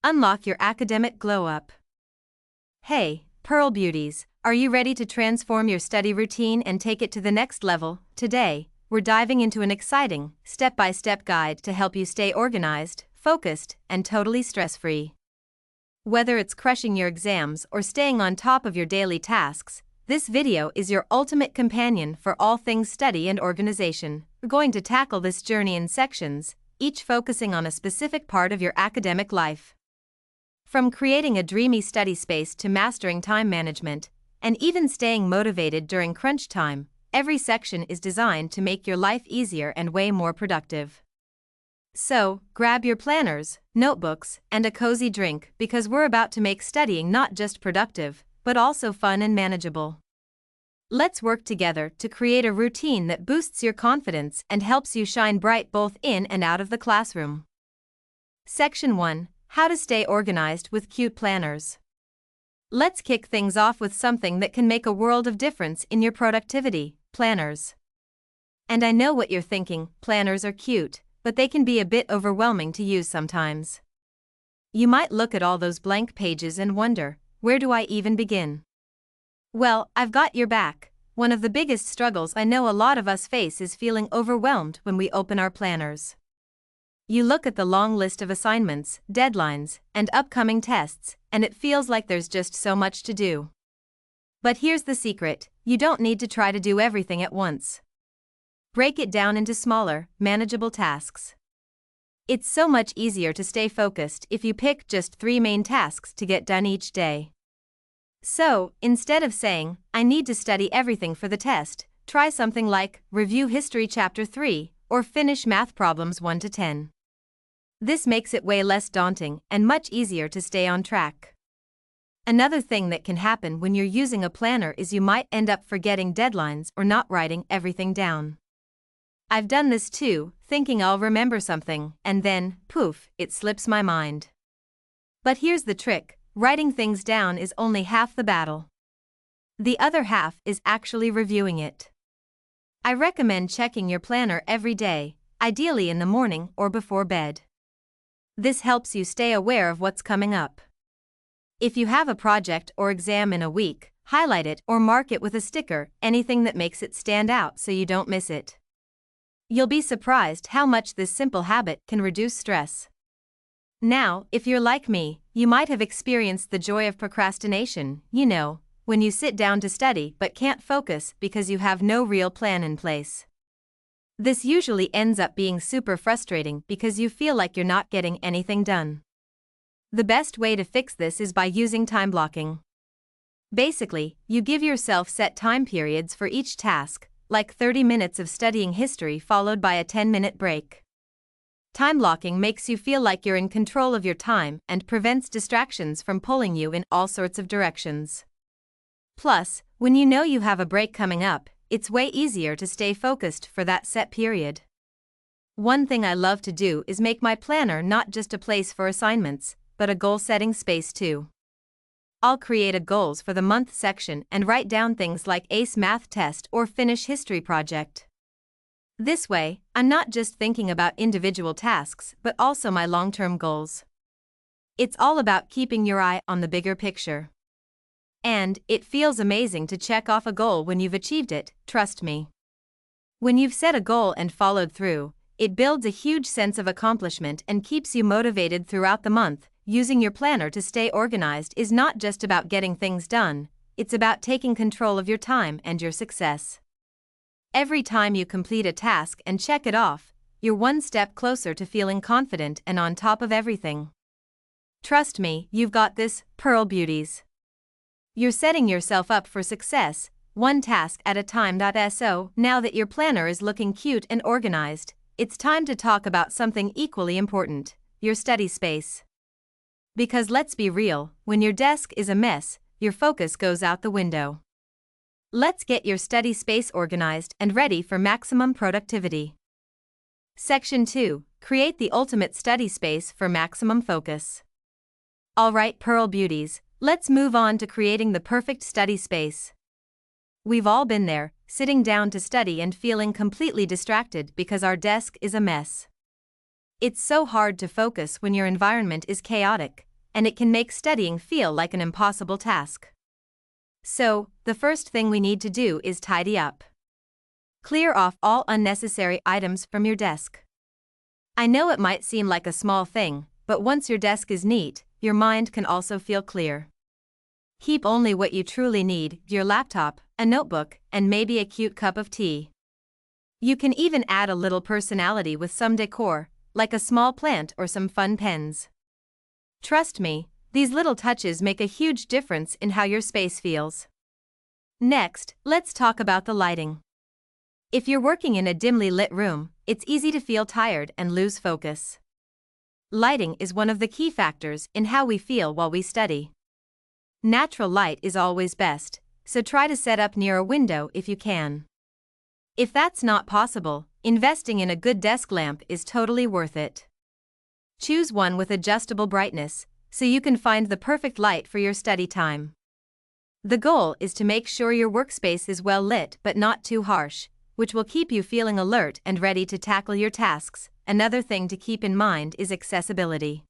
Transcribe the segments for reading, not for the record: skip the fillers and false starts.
Unlock your academic glow-up. Hey, Pearl Beauties, are you ready to transform your study routine and take it to the next level? Today, we're diving into an exciting, step-by-step guide to help you stay organized, focused, and totally stress-free. Whether it's crushing your exams or staying on top of your daily tasks, this video is your ultimate companion for all things study and organization. We're going to tackle this journey in sections, each focusing on a specific part of your academic life. From creating a dreamy study space to mastering time management, and even staying motivated during crunch time, every section is designed to make your life easier and way more productive. So, grab your planners, notebooks, and a cozy drink because we're about to make studying not just productive, but also fun and manageable. Let's work together to create a routine that boosts your confidence and helps you shine bright both in and out of the classroom. Section 1: How to stay organized with cute planners. Let's kick things off with something that can make a world of difference in your productivity: planners. And I know what you're thinking, planners are cute, but they can be a bit overwhelming to use sometimes. You might look at all those blank pages and wonder, where do I even begin? Well, I've got your back. One of the biggest struggles I know a lot of us face is feeling overwhelmed when we open our planners. You look at the long list of assignments, deadlines, and upcoming tests, and it feels like there's just so much to do. But here's the secret: you don't need to try to do everything at once. Break it down into smaller, manageable tasks. It's so much easier to stay focused if you pick just 3 main tasks to get done each day. So, instead of saying, I need to study everything for the test, try something like, review history chapter 3, or finish math problems 1 to 10. This makes it way less daunting and much easier to stay on track. Another thing that can happen when you're using a planner is you might end up forgetting deadlines or not writing everything down. I've done this too, thinking I'll remember something, and then, poof, it slips my mind. But here's the trick: writing things down is only half the battle. The other half is actually reviewing it. I recommend checking your planner every day, ideally in the morning or before bed. This helps you stay aware of what's coming up. If you have a project or exam in a week, highlight it or mark it with a sticker, anything that makes it stand out so you don't miss it. You'll be surprised how much this simple habit can reduce stress. Now, if you're like me, you might have experienced the joy of procrastination, when you sit down to study but can't focus because you have no real plan in place. This usually ends up being super frustrating because you feel like you're not getting anything done. The best way to fix this is by using time blocking. Basically, you give yourself set time periods for each task, like 30 minutes of studying history followed by a 10-minute break. Time blocking makes you feel like you're in control of your time and prevents distractions from pulling you in all sorts of directions. Plus, when you know you have a break coming up, it's way easier to stay focused for that set period. One thing I love to do is make my planner not just a place for assignments, but a goal-setting space too. I'll create a goals for the month section and write down things like ace math test or finish history project. This way, I'm not just thinking about individual tasks but also my long-term goals. It's all about keeping your eye on the bigger picture. And it feels amazing to check off a goal when you've achieved it, trust me. When you've set a goal and followed through, it builds a huge sense of accomplishment and keeps you motivated throughout the month. Using your planner to stay organized is not just about getting things done, it's about taking control of your time and your success. Every time you complete a task and check it off, you're one step closer to feeling confident and on top of everything. Trust me, you've got this, Pearl Beauties. You're setting yourself up for success, one task at a time. So, now that your planner is looking cute and organized, it's time to talk about something equally important: your study space. Because let's be real, when your desk is a mess, your focus goes out the window. Let's get your study space organized and ready for maximum productivity. Section 2: Create the ultimate study space for maximum focus. Alright, Pearl Beauties, let's move on to creating the perfect study space. We've all been there, sitting down to study and feeling completely distracted because our desk is a mess. It's so hard to focus when your environment is chaotic, and it can make studying feel like an impossible task. So, the first thing we need to do is tidy up. Clear off all unnecessary items from your desk. I know it might seem like a small thing, but once your desk is neat, your mind can also feel clear. Keep only what you truly need: your laptop, a notebook, and maybe a cute cup of tea. You can even add a little personality with some decor, like a small plant or some fun pens. Trust me, these little touches make a huge difference in how your space feels. Next, let's talk about the lighting. If you're working in a dimly lit room, it's easy to feel tired and lose focus. Lighting is one of the key factors in how we feel while we study. Natural light is always best, so try to set up near a window if you can. If that's not possible, investing in a good desk lamp is totally worth it. Choose one with adjustable brightness, so you can find the perfect light for your study time. The goal is to make sure your workspace is well lit but not too harsh, which will keep you feeling alert and ready to tackle your tasks. Another thing to keep in mind is accessibility.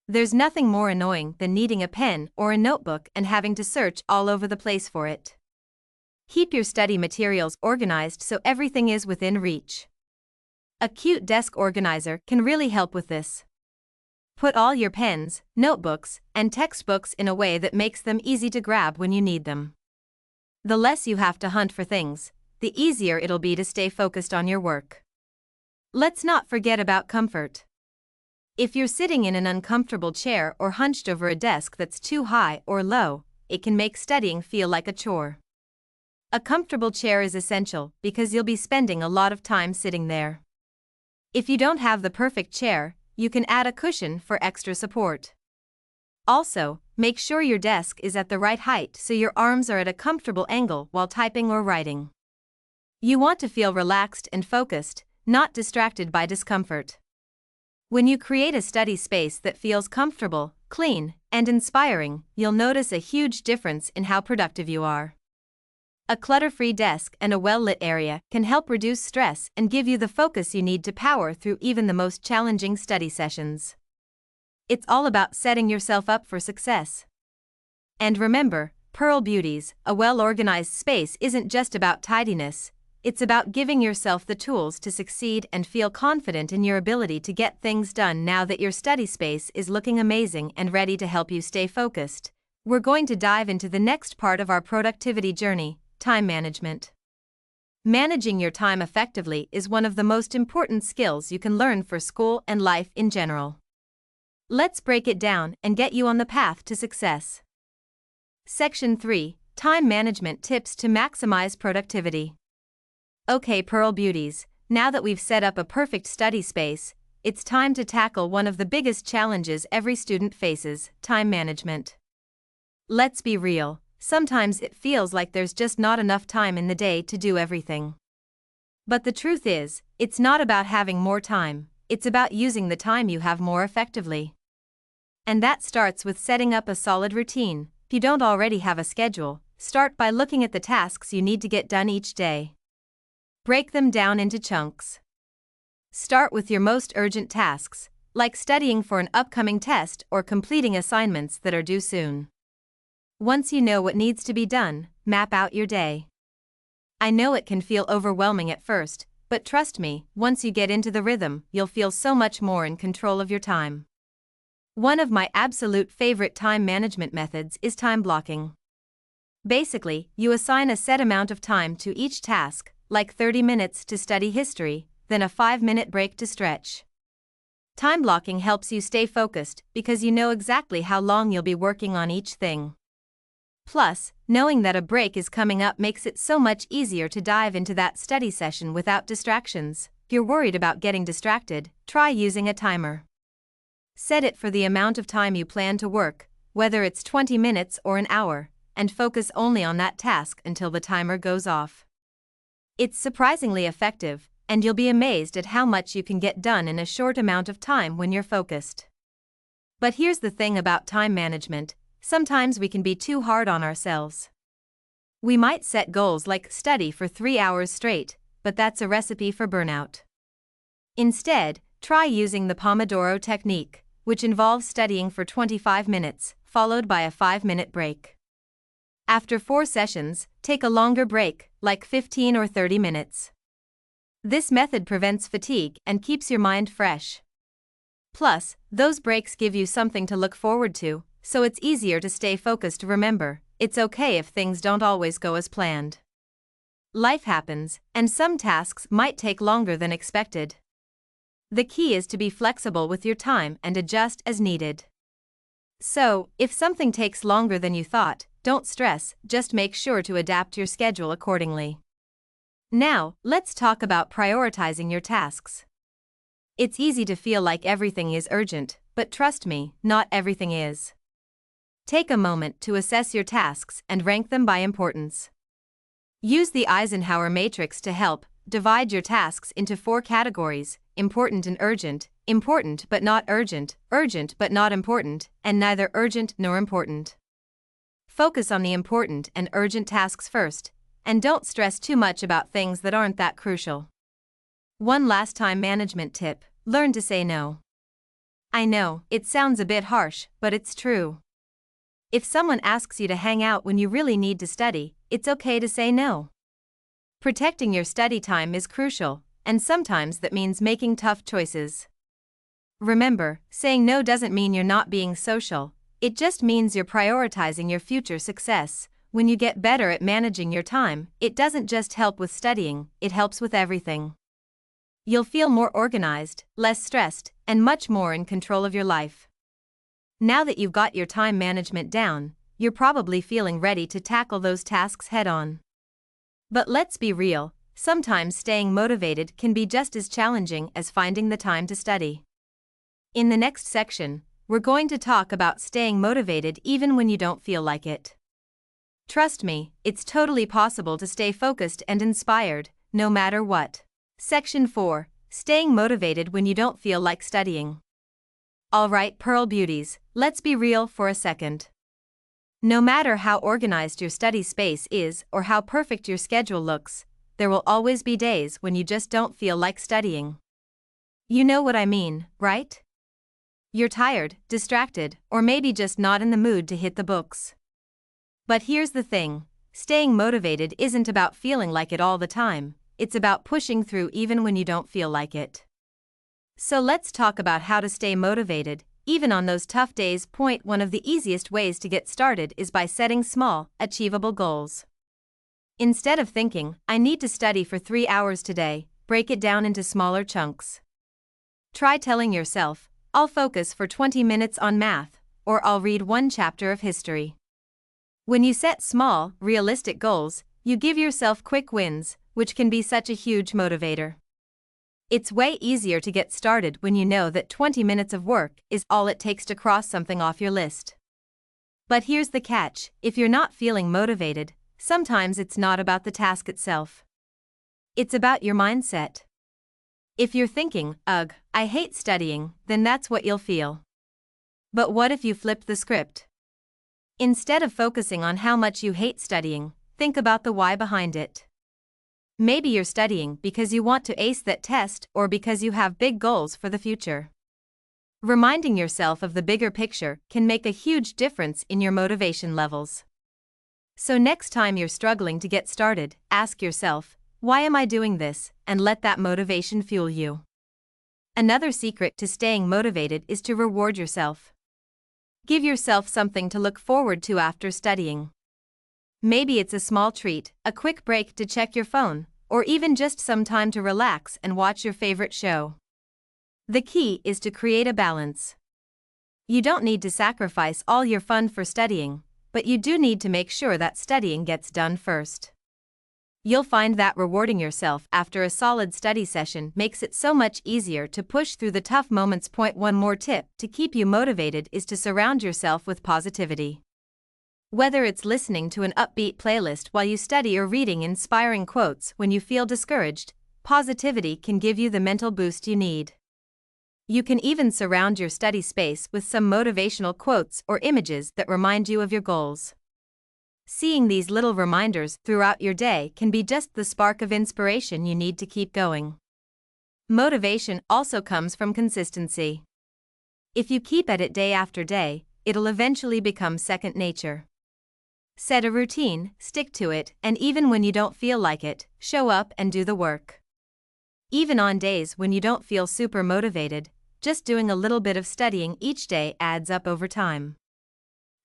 There's nothing more annoying than needing a pen or a notebook and having to search all over the place for it. Keep your study materials organized so everything is within reach. A cute desk organizer can really help with this. Put all your pens, notebooks, and textbooks in a way that makes them easy to grab when you need them. The less you have to hunt for things, the easier it'll be to stay focused on your work. Let's not forget about comfort. If you're sitting in an uncomfortable chair or hunched over a desk that's too high or low, it can make studying feel like a chore. A comfortable chair is essential because you'll be spending a lot of time sitting there. If you don't have the perfect chair, you can add a cushion for extra support. Also, make sure your desk is at the right height so your arms are at a comfortable angle while typing or writing. You want to feel relaxed and focused, not distracted by discomfort. When you create a study space that feels comfortable, clean, and inspiring, you'll notice a huge difference in how productive you are. A clutter-free desk and a well-lit area can help reduce stress and give you the focus you need to power through even the most challenging study sessions. It's all about setting yourself up for success. And remember, Pearl Beauties, a well-organized space isn't just about tidiness, it's about giving yourself the tools to succeed and feel confident in your ability to get things done. Now that your study space is looking amazing and ready to help you stay focused, we're going to dive into the next part of our productivity journey: time management. Managing your time effectively is one of the most important skills you can learn for school and life in general. Let's break it down and get you on the path to success. Section 3: Time Management Tips to Maximize Productivity. Okay, Pearl Beauties, now that we've set up a perfect study space, it's time to tackle one of the biggest challenges every student faces: time management. Let's be real. Sometimes it feels like there's just not enough time in the day to do everything. But the truth is, it's not about having more time, it's about using the time you have more effectively. And that starts with setting up a solid routine. If you don't already have a schedule, start by looking at the tasks you need to get done each day. Break them down into chunks. Start with your most urgent tasks, like studying for an upcoming test or completing assignments that are due soon. Once you know what needs to be done, map out your day. I know it can feel overwhelming at first, but trust me, once you get into the rhythm, you'll feel so much more in control of your time. One of my absolute favorite time management methods is time blocking. Basically, you assign a set amount of time to each task, like 30 minutes to study history, then a 5-minute break to stretch. Time blocking helps you stay focused because you know exactly how long you'll be working on each thing. Plus, knowing that a break is coming up makes it so much easier to dive into that study session without distractions. If you're worried about getting distracted, try using a timer. Set it for the amount of time you plan to work, whether it's 20 minutes or an hour, and focus only on that task until the timer goes off. It's surprisingly effective, and you'll be amazed at how much you can get done in a short amount of time when you're focused. But here's the thing about time management: sometimes we can be too hard on ourselves. We might set goals like study for 3 hours straight, but that's a recipe for burnout. Instead, try using the Pomodoro technique, which involves studying for 25 minutes, followed by a 5-minute break. After 4 sessions, take a longer break, like 15 or 30 minutes. This method prevents fatigue and keeps your mind fresh. Plus, those breaks give you something to look forward to, so it's easier to stay focused. Remember, it's okay if things don't always go as planned. Life happens, and some tasks might take longer than expected. The key is to be flexible with your time and adjust as needed. So, if something takes longer than you thought, don't stress, just make sure to adapt your schedule accordingly. Now, let's talk about prioritizing your tasks. It's easy to feel like everything is urgent, but trust me, not everything is. Take a moment to assess your tasks and rank them by importance. Use the Eisenhower matrix to help. Divide your tasks into 4 categories: important and urgent, important but not urgent, urgent but not important, and neither urgent nor important. Focus on the important and urgent tasks first, and don't stress too much about things that aren't that crucial. One last time management tip: learn to say no. I know, it sounds a bit harsh, but it's true. If someone asks you to hang out when you really need to study, it's okay to say no. Protecting your study time is crucial, and sometimes that means making tough choices. Remember, saying no doesn't mean you're not being social, it just means you're prioritizing your future success. When you get better at managing your time, it doesn't just help with studying, it helps with everything. You'll feel more organized, less stressed, and much more in control of your life. Now that you've got your time management down, you're probably feeling ready to tackle those tasks head-on. But let's be real, sometimes staying motivated can be just as challenging as finding the time to study. In the next section, we're going to talk about staying motivated even when you don't feel like it. Trust me, it's totally possible to stay focused and inspired, no matter what. Section 4. Staying motivated when you don't feel like studying. Alright, Pearl Beauties, let's be real for a second. No matter how organized your study space is or how perfect your schedule looks, there will always be days when you just don't feel like studying. You know what I mean, right? You're tired, distracted, or maybe just not in the mood to hit the books. But here's the thing, staying motivated isn't about feeling like it all the time, it's about pushing through even when you don't feel like it. So let's talk about how to stay motivated, even on those tough days. Point 1: of the easiest ways to get started is by setting small, achievable goals. Instead of thinking, I need to study for 3 hours today, break it down into smaller chunks. Try telling yourself, I'll focus for 20 minutes on math, or I'll read 1 chapter of history. When you set small, realistic goals, you give yourself quick wins, which can be such a huge motivator. It's way easier to get started when you know that 20 minutes of work is all it takes to cross something off your list. But here's the catch: if you're not feeling motivated, sometimes it's not about the task itself. It's about your mindset. If you're thinking, ugh, I hate studying, then that's what you'll feel. But what if you flipped the script? Instead of focusing on how much you hate studying, think about the why behind it. Maybe you're studying because you want to ace that test or because you have big goals for the future. Reminding yourself of the bigger picture can make a huge difference in your motivation levels. So next time you're struggling to get started, ask yourself, why am I doing this, and let that motivation fuel you. Another secret to staying motivated is to reward yourself. Give yourself something to look forward to after studying. Maybe it's a small treat, a quick break to check your phone, or even just some time to relax and watch your favorite show. The key is to create a balance. You don't need to sacrifice all your fun for studying, but you do need to make sure that studying gets done first. You'll find that rewarding yourself after a solid study session makes it so much easier to push through the tough moments. Point 1 more tip to keep you motivated is to surround yourself with positivity. Whether it's listening to an upbeat playlist while you study or reading inspiring quotes when you feel discouraged, positivity can give you the mental boost you need. You can even surround your study space with some motivational quotes or images that remind you of your goals. Seeing these little reminders throughout your day can be just the spark of inspiration you need to keep going. Motivation also comes from consistency. If you keep at it day after day, it'll eventually become second nature. Set a routine, stick to it, and even when you don't feel like it, show up and do the work. Even on days when you don't feel super motivated, just doing a little bit of studying each day adds up over time.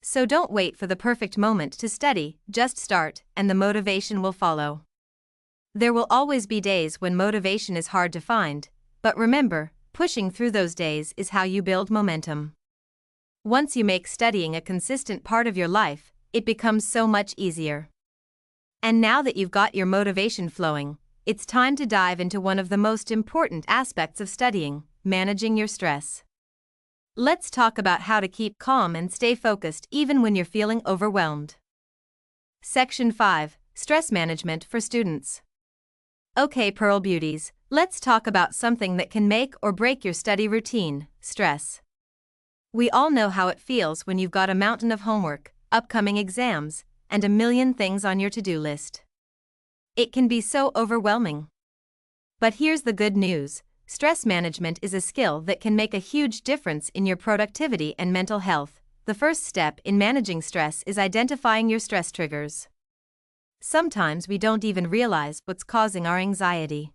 So don't wait for the perfect moment to study, just start, and the motivation will follow. There will always be days when motivation is hard to find, but remember, pushing through those days is how you build momentum. Once you make studying a consistent part of your life, it becomes so much easier. And now that you've got your motivation flowing, it's time to dive into one of the most important aspects of studying, managing your stress. Let's talk about how to keep calm and stay focused even when you're feeling overwhelmed. Section 5: Stress Management for Students. Okay, Pearl Beauties, let's talk about something that can make or break your study routine: stress. We all know how it feels when you've got a mountain of homework, upcoming exams, and a million things on your to-do list. It can be so overwhelming. But here's the good news: stress management is a skill that can make a huge difference in your productivity and mental health. The first step in managing stress is identifying your stress triggers. Sometimes we don't even realize what's causing our anxiety.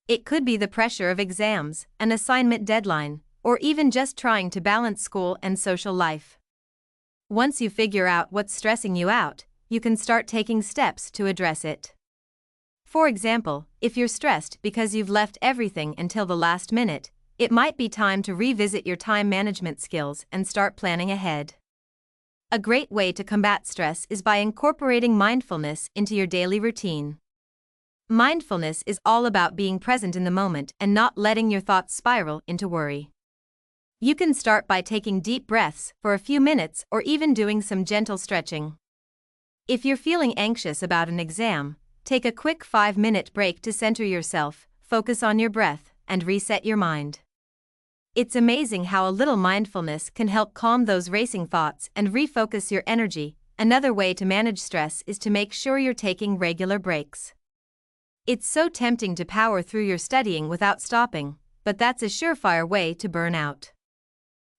It could be the pressure of exams, an assignment deadline, or even just trying to balance school and social life. Once you figure out what's stressing you out, you can start taking steps to address it. For example, if you're stressed because you've left everything until the last minute, it might be time to revisit your time management skills and start planning ahead. A great way to combat stress is by incorporating mindfulness into your daily routine. Mindfulness is all about being present in the moment and not letting your thoughts spiral into worry. You can start by taking deep breaths for a few minutes or even doing some gentle stretching. If you're feeling anxious about an exam, take a quick 5-minute break to center yourself, focus on your breath, and reset your mind. It's amazing how a little mindfulness can help calm those racing thoughts and refocus your energy. Another way to manage stress is to make sure you're taking regular breaks. It's so tempting to power through your studying without stopping, but that's a surefire way to burn out.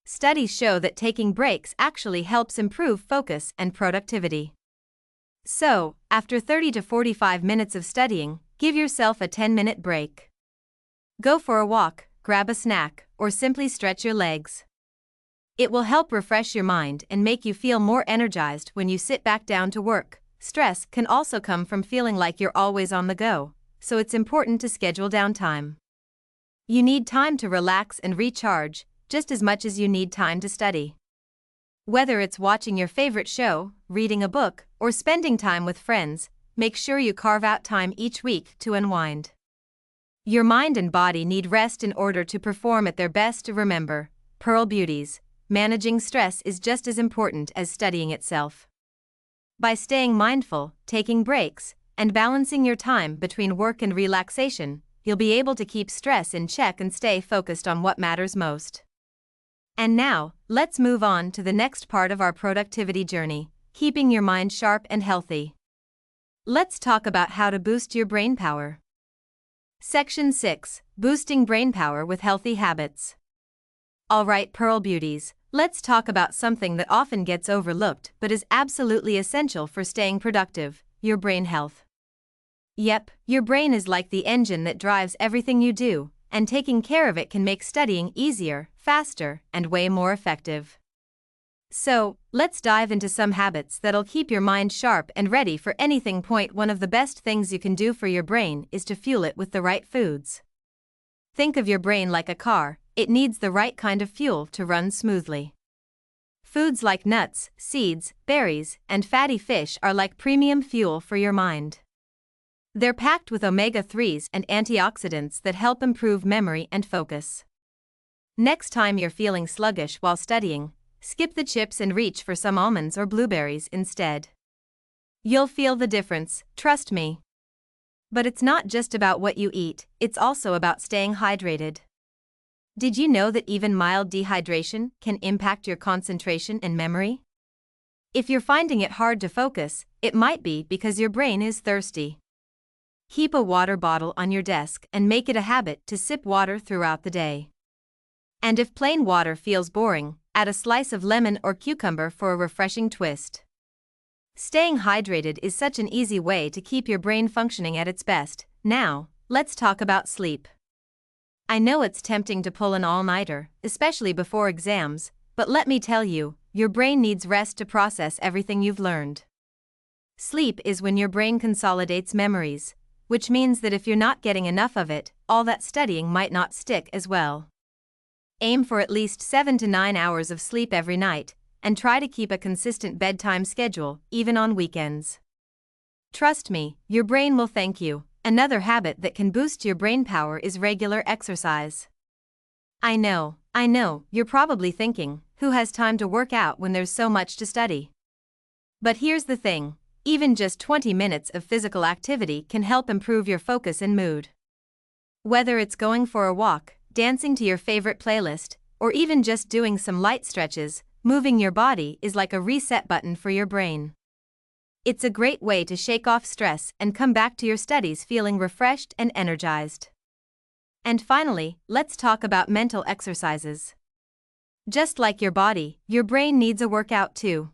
Studies show that taking breaks actually helps improve focus and productivity. So, after 30 to 45 minutes of studying, give yourself a 10-minute break. Go for a walk, grab a snack, or simply stretch your legs. It will help refresh your mind and make you feel more energized when you sit back down to work. Stress can also come from feeling like you're always on the go, so it's important to schedule downtime. You need time to relax and recharge, just as much as you need time to study. Whether it's watching your favorite show, reading a book, or spending time with friends, make sure you carve out time each week to unwind. Your mind and body need rest in order to perform at their best. Remember, Pearl Beauties, managing stress is just as important as studying itself. By staying mindful, taking breaks, and balancing your time between work and relaxation, you'll be able to keep stress in check and stay focused on what matters most. And now, let's move on to the next part of our productivity journey: keeping your mind sharp and healthy. Let's talk about how to boost your brain power. Section 6: Boosting brain power with healthy habits. Alright, Pearl Beauties, let's talk about something that often gets overlooked but is absolutely essential for staying productive: your brain health. Yep, your brain is like the engine that drives everything you do, and taking care of it can make studying easier, faster, and way more effective. So, let's dive into some habits that'll keep your mind sharp and ready for anything. Point 1: of the best things you can do for your brain is to fuel it with the right foods. Think of your brain like a car; it needs the right kind of fuel to run smoothly. Foods like nuts, seeds, berries, and fatty fish are like premium fuel for your mind. They're packed with omega-3s and antioxidants that help improve memory and focus. Next time you're feeling sluggish while studying, skip the chips and reach for some almonds or blueberries instead. You'll feel the difference, trust me. But it's not just about what you eat, it's also about staying hydrated. Did you know that even mild dehydration can impact your concentration and memory? If you're finding it hard to focus, it might be because your brain is thirsty. Keep a water bottle on your desk and make it a habit to sip water throughout the day. And if plain water feels boring, add a slice of lemon or cucumber for a refreshing twist. Staying hydrated is such an easy way to keep your brain functioning at its best. Now, let's talk about sleep. I know it's tempting to pull an all-nighter, especially before exams, but let me tell you, your brain needs rest to process everything you've learned. Sleep is when your brain consolidates memories, which means that if you're not getting enough of it, all that studying might not stick as well. Aim for at least 7 to 9 hours of sleep every night, and try to keep a consistent bedtime schedule, even on weekends. Trust me, your brain will thank you. Another habit that can boost your brain power is regular exercise. I know, you're probably thinking, who has time to work out when there's so much to study? But here's the thing, even just 20 minutes of physical activity can help improve your focus and mood. Whether it's going for a walk, dancing to your favorite playlist, or even just doing some light stretches, moving your body is like a reset button for your brain. It's a great way to shake off stress and come back to your studies feeling refreshed and energized. And finally, let's talk about mental exercises. Just like your body, your brain needs a workout too.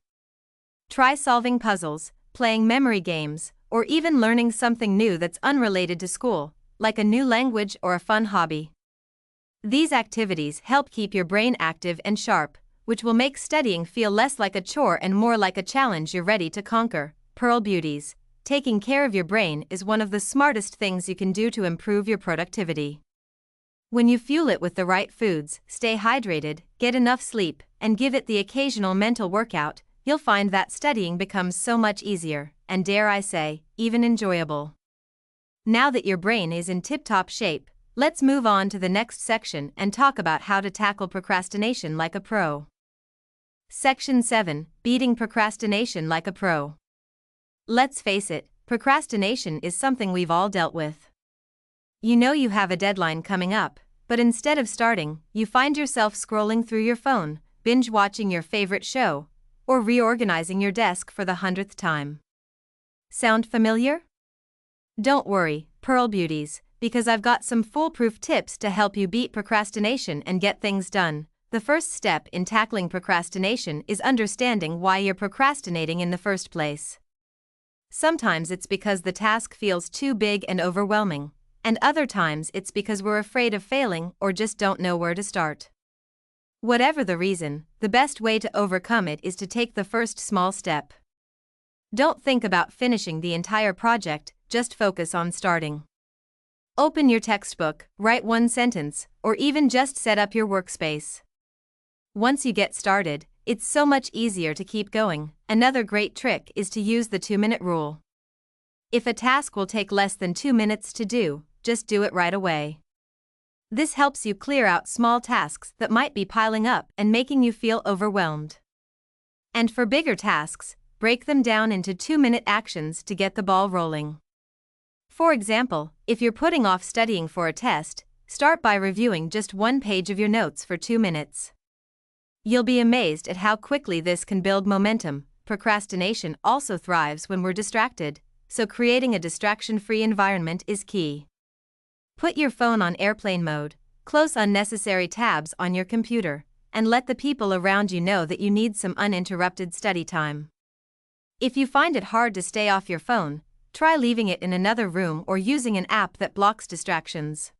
Try solving puzzles, playing memory games, or even learning something new that's unrelated to school, like a new language or a fun hobby. These activities help keep your brain active and sharp, which will make studying feel less like a chore and more like a challenge you're ready to conquer. Pearl Beauties, taking care of your brain is one of the smartest things you can do to improve your productivity. When you fuel it with the right foods, stay hydrated, get enough sleep, and give it the occasional mental workout, you'll find that studying becomes so much easier, and dare I say, even enjoyable. Now that your brain is in tip-top shape, let's move on to the next section and talk about how to tackle procrastination like a pro. Section 7, Beating Procrastination like a Pro. Let's face it, procrastination is something we've all dealt with. You know you have a deadline coming up, but instead of starting, you find yourself scrolling through your phone, binge-watching your favorite show, or reorganizing your desk for the 100th time. Sound familiar? Don't worry, Pearl Beauties, because I've got some foolproof tips to help you beat procrastination and get things done. The first step in tackling procrastination is understanding why you're procrastinating in the first place. Sometimes it's because the task feels too big and overwhelming, and other times it's because we're afraid of failing or just don't know where to start. Whatever the reason, the best way to overcome it is to take the first small step. Don't think about finishing the entire project, just focus on starting. Open your textbook, write one sentence, or even just set up your workspace. Once you get started, it's so much easier to keep going. Another great trick is to use the 2-minute rule. If a task will take less than 2 minutes to do, just do it right away. This helps you clear out small tasks that might be piling up and making you feel overwhelmed. And for bigger tasks, break them down into 2-minute actions to get the ball rolling. For example, if you're putting off studying for a test, start by reviewing just one page of your notes for 2 minutes. You'll be amazed at how quickly this can build momentum. Procrastination also thrives when we're distracted, so creating a distraction-free environment is key. Put your phone on airplane mode, close unnecessary tabs on your computer, and let the people around you know that you need some uninterrupted study time. If you find it hard to stay off your phone, try leaving it in another room or using an app that blocks distractions.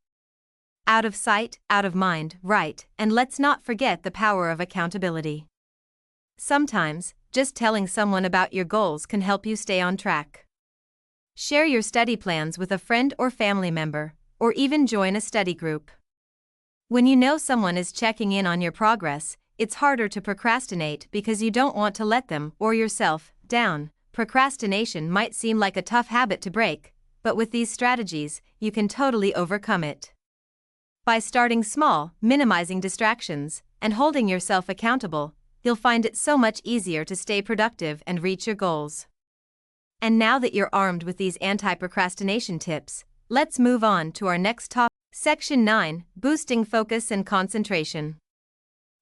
Out of sight, out of mind, right? And let's not forget the power of accountability. Sometimes, just telling someone about your goals can help you stay on track. Share your study plans with a friend or family member, or even join a study group. When you know someone is checking in on your progress, it's harder to procrastinate because you don't want to let them or yourself down. Procrastination might seem like a tough habit to break, but with these strategies, you can totally overcome it. By starting small, minimizing distractions, and holding yourself accountable, you'll find it so much easier to stay productive and reach your goals. And now that you're armed with these anti-procrastination tips, let's move on to our next topic. Section 9, Boosting Focus and Concentration.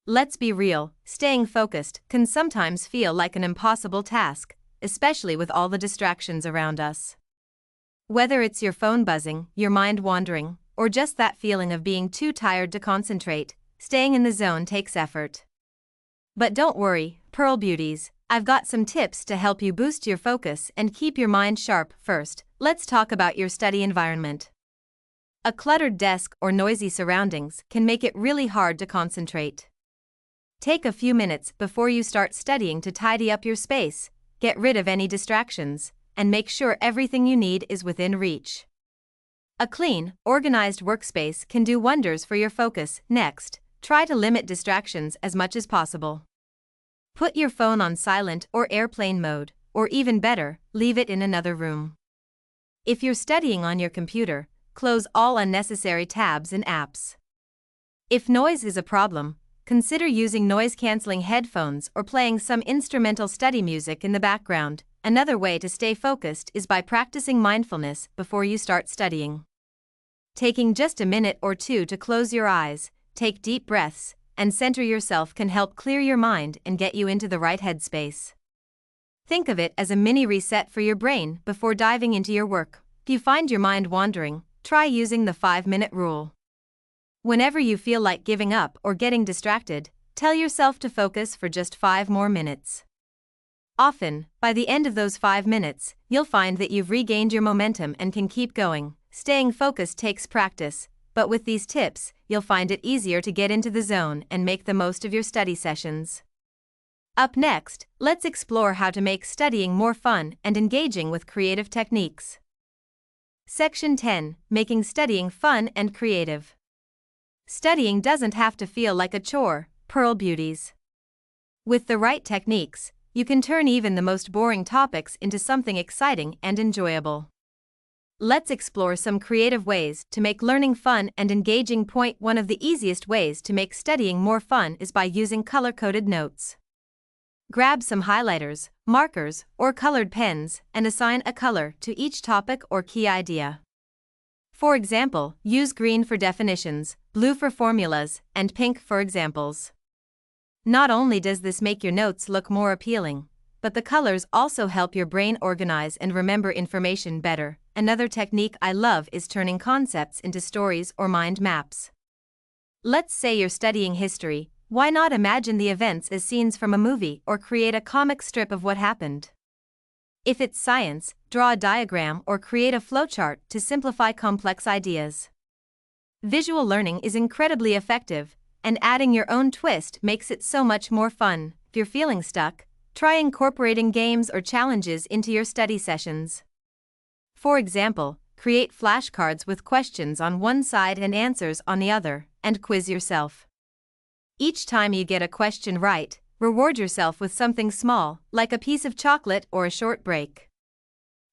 Let's be real, staying focused can sometimes feel like an impossible task, especially with all the distractions around us. Whether it's your phone buzzing, your mind wandering, or just that feeling of being too tired to concentrate, staying in the zone takes effort. But don't worry, Pearl Beauties, I've got some tips to help you boost your focus and keep your mind sharp. First, let's talk about your study environment. A cluttered desk or noisy surroundings can make it really hard to concentrate. Take a few minutes before you start studying to tidy up your space, get rid of any distractions, and make sure everything you need is within reach. A clean, organized workspace can do wonders for your focus. Next, try to limit distractions as much as possible. Put your phone on silent or airplane mode, or even better, leave it in another room. If you're studying on your computer, close all unnecessary tabs and apps. If noise is a problem, consider using noise-canceling headphones or playing some instrumental study music in the background. Another way to stay focused is by practicing mindfulness before you start studying. Taking just a minute or two to close your eyes, take deep breaths, and center yourself can help clear your mind and get you into the right headspace. Think of it as a mini reset for your brain before diving into your work. If you find your mind wandering, try using the 5-minute rule. Whenever you feel like giving up or getting distracted, tell yourself to focus for just 5 more minutes. Often, by the end of those 5 minutes, you'll find that you've regained your momentum and can keep going. Staying focused takes practice, but with these tips, you'll find it easier to get into the zone and make the most of your study sessions. Up next, let's explore how to make studying more fun and engaging with creative techniques. Section 10: Making studying fun and creative. Studying doesn't have to feel like a chore, Pearl Beauties. With the right techniques, you can turn even the most boring topics into something exciting and enjoyable. Let's explore some creative ways to make learning fun and engaging. Point 1: Of the easiest ways to make studying more fun is by using color-coded notes. Grab some highlighters, markers, or colored pens and assign a color to each topic or key idea. For example, use green for definitions, blue for formulas, and pink for examples. Not only does this make your notes look more appealing, but the colors also help your brain organize and remember information better. Another technique I love is turning concepts into stories or mind maps. Let's say you're studying history, why not imagine the events as scenes from a movie or create a comic strip of what happened? If it's science, draw a diagram or create a flowchart to simplify complex ideas. Visual learning is incredibly effective, and adding your own twist makes it so much more fun. If you're feeling stuck, try incorporating games or challenges into your study sessions. For example, create flashcards with questions on one side and answers on the other, and quiz yourself. Each time you get a question right, reward yourself with something small, like a piece of chocolate or a short break.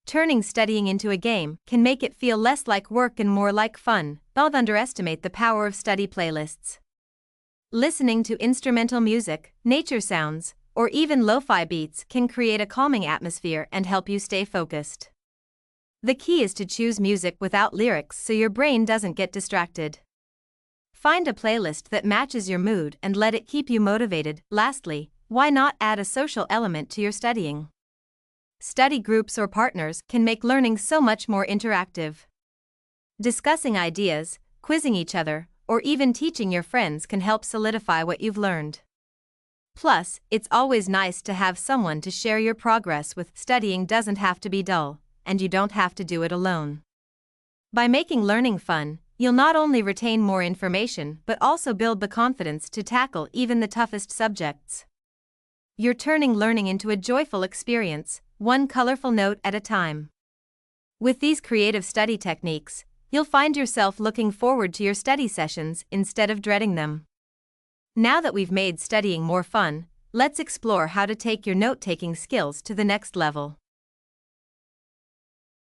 Turning studying into a game can make it feel less like work and more like fun. Don't underestimate the power of study playlists. Listening to instrumental music, nature sounds, or even lo-fi beats can create a calming atmosphere and help you stay focused. The key is to choose music without lyrics so your brain doesn't get distracted. Find a playlist that matches your mood and let it keep you motivated. Lastly, why not add a social element to your studying? Study groups or partners can make learning so much more interactive. Discussing ideas, quizzing each other, or even teaching your friends can help solidify what you've learned. Plus, it's always nice to have someone to share your progress with. Studying doesn't have to be dull, and you don't have to do it alone. By making learning fun, you'll not only retain more information but also build the confidence to tackle even the toughest subjects. You're turning learning into a joyful experience, one colorful note at a time. With these creative study techniques, you'll find yourself looking forward to your study sessions instead of dreading them. Now that we've made studying more fun, let's explore how to take your note-taking skills to the next level.